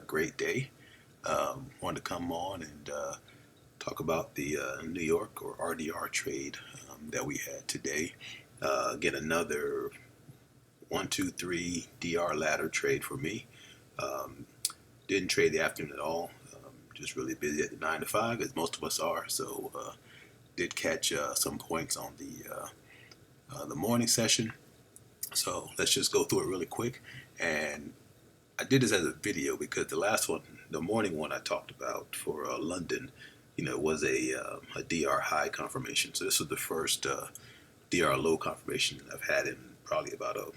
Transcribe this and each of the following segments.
great day. Wanted to come on and talk about the New York or RDR trade that we had today. Get another 1, 2, 3 DR ladder trade for me. Um, didn't trade the afternoon at all. Just really busy at the 9 to 5, as most of us are. So did catch some points on the morning session. So let's just go through it really quick. And I did this as a video because the last one, the morning one I talked about for London, was a DR high confirmation. So this was the first DR low confirmation I've had in probably about a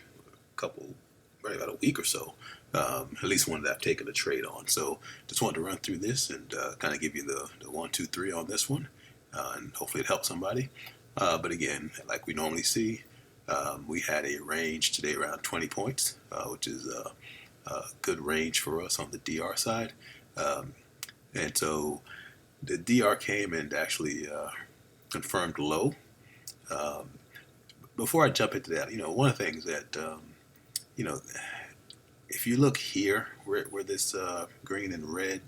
couple, right about a week or so. At least one that I've taken a trade on. So just wanted to run through this and kind of give you the 1, 2, 3 on this one, and hopefully it helps somebody. But again, like we normally see, we had a range today around 20 points, which is a good range for us on the DR side. And so the DR came and actually confirmed low. Before I jump into that, one of the things that, if you look here where this green and red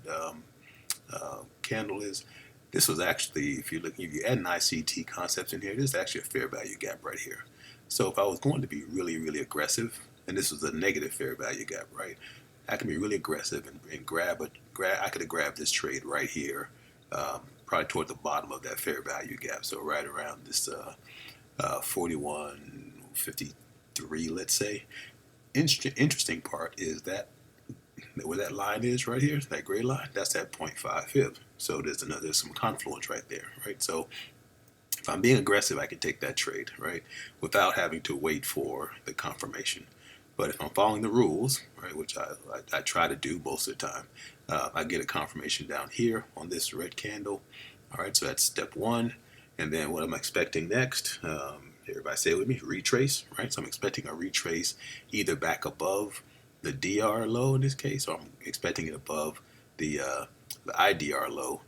candle is, this was actually, if you add an ICT concepts in here, this is actually a fair value gap right here. So if I was going to be really, really aggressive, and this was a negative fair value gap, right? I can be really aggressive and I could have grabbed this trade right here, probably toward the bottom of that fair value gap. So right around this 41.53, let's say. Interesting part is that where that line is right here, that gray line, that's that 0.5 fib. So there's some confluence right there, right? So if I'm being aggressive, I can take that trade, right, without having to wait for the confirmation. But if I'm following the rules, right, which I try to do most of the time, I get a confirmation down here on this red candle. All right, so that's step one. And then what I'm expecting next, everybody say it with me, retrace, right? So I'm expecting a retrace either back above the DR low in this case, or I'm expecting it above the IDR low,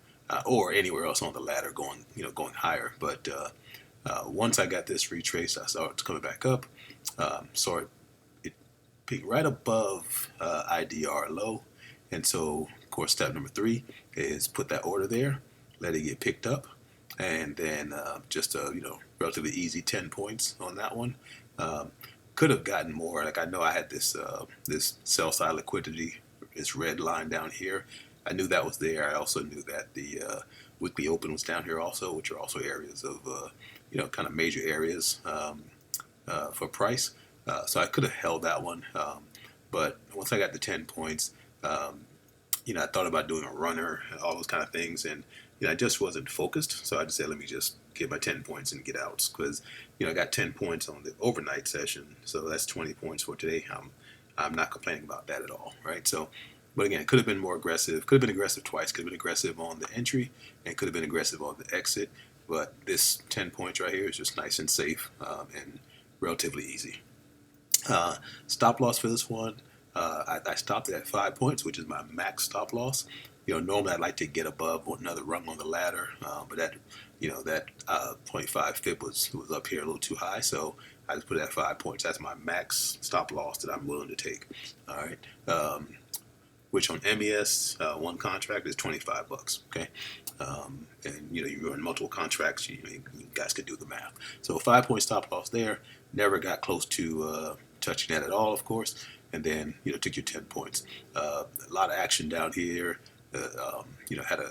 or anywhere else on the ladder going higher. But once I got this retrace, I saw it coming back up. Saw it peak right above IDR low, and so of course step number 3 is put that order there, let it get picked up, and then just a relatively easy 10 points on that one. Could have gotten more. Like I know I had this sell side liquidity, this red line down here. I knew that was there. I also knew that the weekly open was down here also, which are also areas of kind of major areas for price. So I could have held that one, but once I got the 10 points, I thought about doing a runner and all those kind of things, and I just wasn't focused. So I just said, let me just get my 10 points and get out, because I got 10 points on the overnight session, so that's 20 points for today. I'm not complaining about that at all, right? So, but again, it could have been more aggressive. Could have been aggressive twice. Could have been aggressive on the entry, and could have been aggressive on the exit. But this 10 points right here is just nice and safe and relatively easy. Stop loss for this one, I stopped it at 5 points, which is my max stop loss. Normally I'd like to get above another rung on the ladder, but that 0.5 fib was up here a little too high, so I just put it at 5 points. That's my max stop loss that I'm willing to take. All right, which on MES one contract is $25. Okay, and you run multiple contracts. You guys can do the math. So 5 point stop loss there. Never got close to touching that at all, of course. And then took your 10 points. A lot of action down here. Had a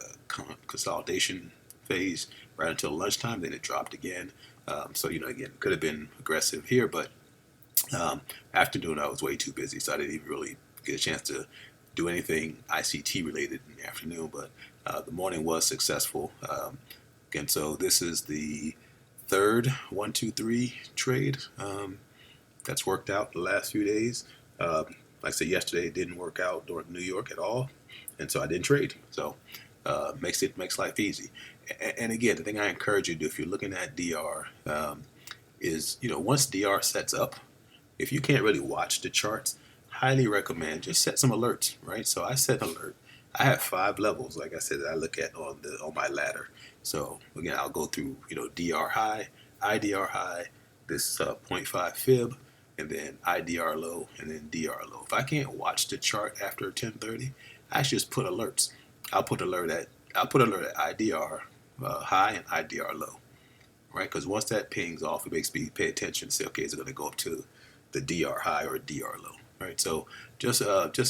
consolidation phase right until lunchtime. Then it dropped again. So again, could have been aggressive here, but afternoon I was way too busy, so I didn't even really get a chance to do anything ICT related in the afternoon. But the morning was successful. Again, so this is the third 1, 2, 3 trade that's worked out the last few days. Like I said, yesterday it didn't work out during New York at all, and so I didn't trade. So makes life easy. And again, the thing I encourage you to do if you're looking at DR is once DR sets up, if you can't really watch the charts, highly recommend just set some alerts, right? So I set an alert. I have 5 levels, like I said, that I look at on my ladder. So again, I'll go through DR high, IDR high, this 0.5 fib, and then IDR low, and then DR low. If I can't watch the chart after 10:30, I actually just put alerts. I'll put alert at IDR high and IDR low, right? Because once that pings off, it makes me pay attention and say, okay, is it going to go up to the DR high or DR low, right? So just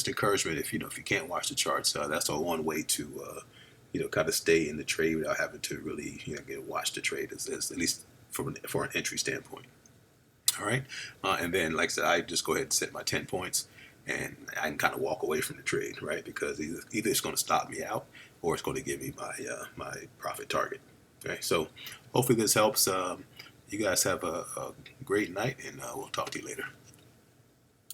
encouragement, if if you can't watch the charts, that's all one way to kind of stay in the trade without having to really watch the trade, as at least for an entry standpoint. All right, and then like I said, I just go ahead and set my 10 points, and I can kind of walk away from the trade, right? Because either it's going to stop me out or it's going to give me my profit target. Okay, so hopefully this helps. You guys have a great night, and we'll talk to you later.